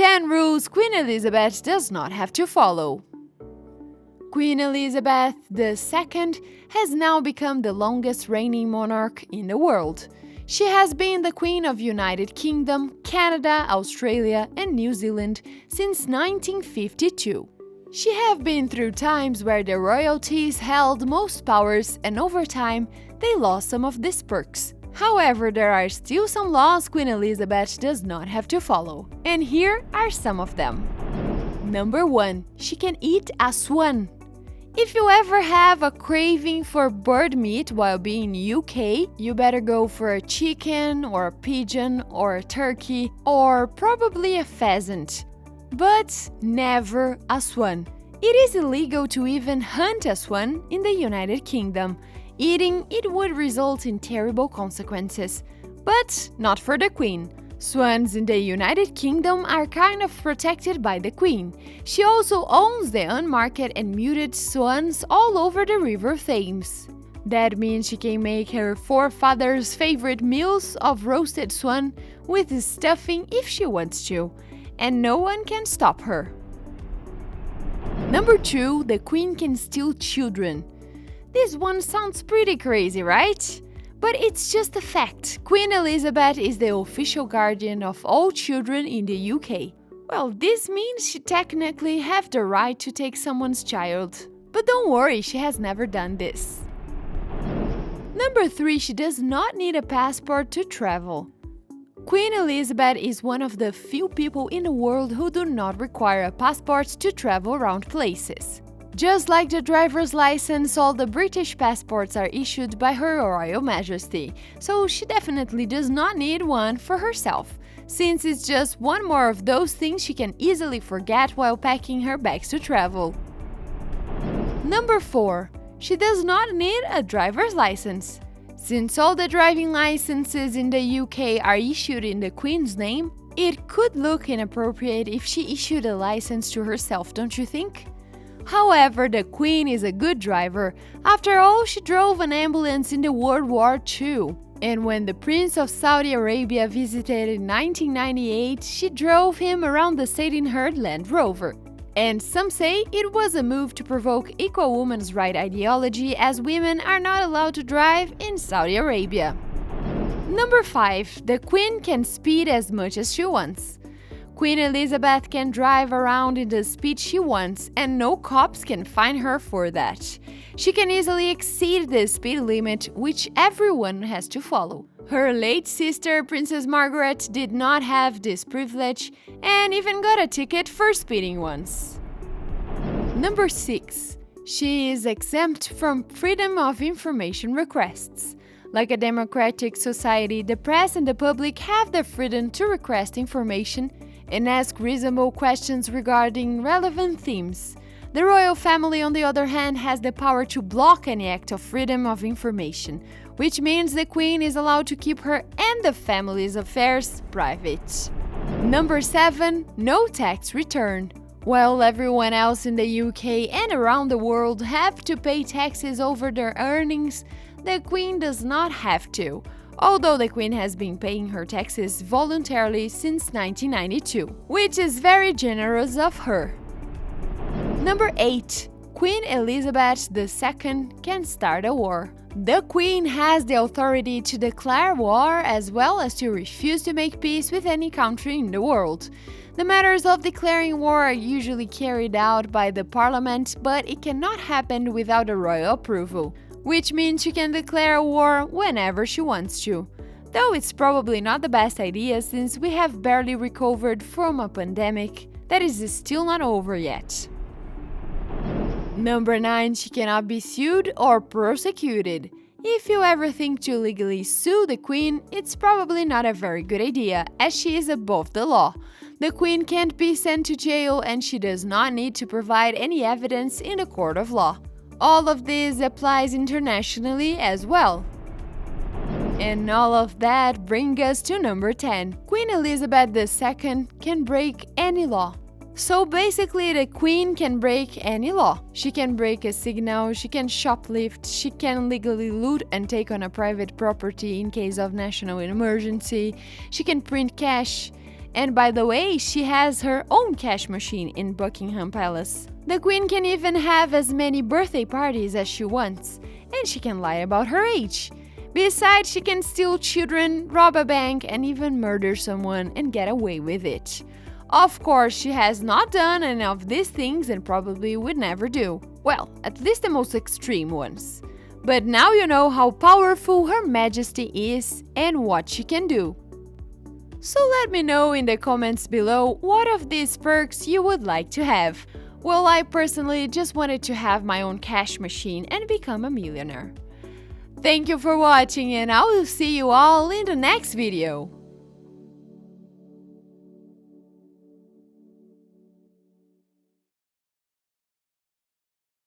10 rules Queen Elizabeth does not have to follow. Queen Elizabeth II has now become the longest reigning monarch in the world. She has been the Queen of United Kingdom, Canada, Australia, and New Zealand since 1952. She have been through times where the royalties held most powers, and over time, they lost some of these perks. However, there are still some laws Queen Elizabeth does not have to follow, and here are some of them. Number 1. She can eat a swan. If you ever have a craving for bird meat while being in UK, you better go for a chicken or a pigeon or a turkey or probably a pheasant. But never a swan. It is illegal to even hunt a swan in the United Kingdom. Eating it would result in terrible consequences. But not for the Queen. Swans in the United Kingdom are kind of protected by the Queen. She also owns the unmarked and muted swans all over the River Thames. That means she can make her forefathers' favorite meals of roasted swan with stuffing if she wants to, and no one can stop her. Number 2, the Queen can steal children. This one sounds pretty crazy, right? But it's just a fact. Queen Elizabeth is the official guardian of all children in the UK. Well, this means she technically has the right to take someone's child. But don't worry, she has never done this. Number 3, she does not need a passport to travel. Queen Elizabeth is one of the few people in the world who do not require a passport to travel around places. Just like the driver's license, all the British passports are issued by Her Royal Majesty, so she definitely does not need one for herself, since it's just one more of those things she can easily forget while packing her bags to travel. Number 4. She does not need a driver's license. Since all the driving licenses in the UK are issued in the Queen's name, it could look inappropriate if she issued a license to herself, don't you think? However, the Queen is a good driver. After all, she drove an ambulance in the World War II. And when the Prince of Saudi Arabia visited in 1998, she drove him around the state in her Land Rover. And some say it was a move to provoke equal women's rights ideology, as women are not allowed to drive in Saudi Arabia. Number 5. The Queen can speed as much as she wants. Queen Elizabeth can drive around in the speed she wants, and no cops can fine her for that. She can easily exceed the speed limit, which everyone has to follow. Her late sister, Princess Margaret, did not have this privilege and even got a ticket for speeding once. Number 6. She is exempt from freedom of information requests. Like a democratic society, the press and the public have the freedom to request information and ask reasonable questions regarding relevant themes. The royal family, on the other hand, has the power to block any act of freedom of information, which means the Queen is allowed to keep her and the family's affairs private. Number 7. No tax return. While everyone else in the UK and around the world have to pay taxes over their earnings, the Queen does not have to. Although the Queen has been paying her taxes voluntarily since 1992, which is very generous of her. Number 8. Queen Elizabeth II can start a war. The Queen has the authority to declare war as well as to refuse to make peace with any country in the world. The matters of declaring war are usually carried out by the Parliament, but it cannot happen without the royal approval, which means she can declare war whenever she wants to. Though it's probably not the best idea, since we have barely recovered from a pandemic that is still not over yet. Number 9. She cannot be sued or prosecuted. If you ever think to legally sue the Queen, it's probably not a very good idea, as she is above the law. The Queen can't be sent to jail, and she does not need to provide any evidence in a court of law. All of this applies internationally as well. And all of that brings us to number 10. Queen Elizabeth II can break any law. So basically, the Queen can break any law. She can break a signal, she can shoplift, she can legally loot and take on a private property in case of national emergency, she can print cash, And by the way, she has her own cash machine in Buckingham Palace. The Queen can even have as many birthday parties as she wants, and she can lie about her age. Besides, she can steal children, rob a bank, and even murder someone and get away with it. Of course, she has not done any of these things and probably would never do. Well, at least the most extreme ones. But now you know how powerful Her Majesty is and what she can do. So let me know in the comments below what of these perks you would like to have. Well, I personally just wanted to have my own cash machine and become a millionaire. Thank you for watching, and I will see you all in the next video.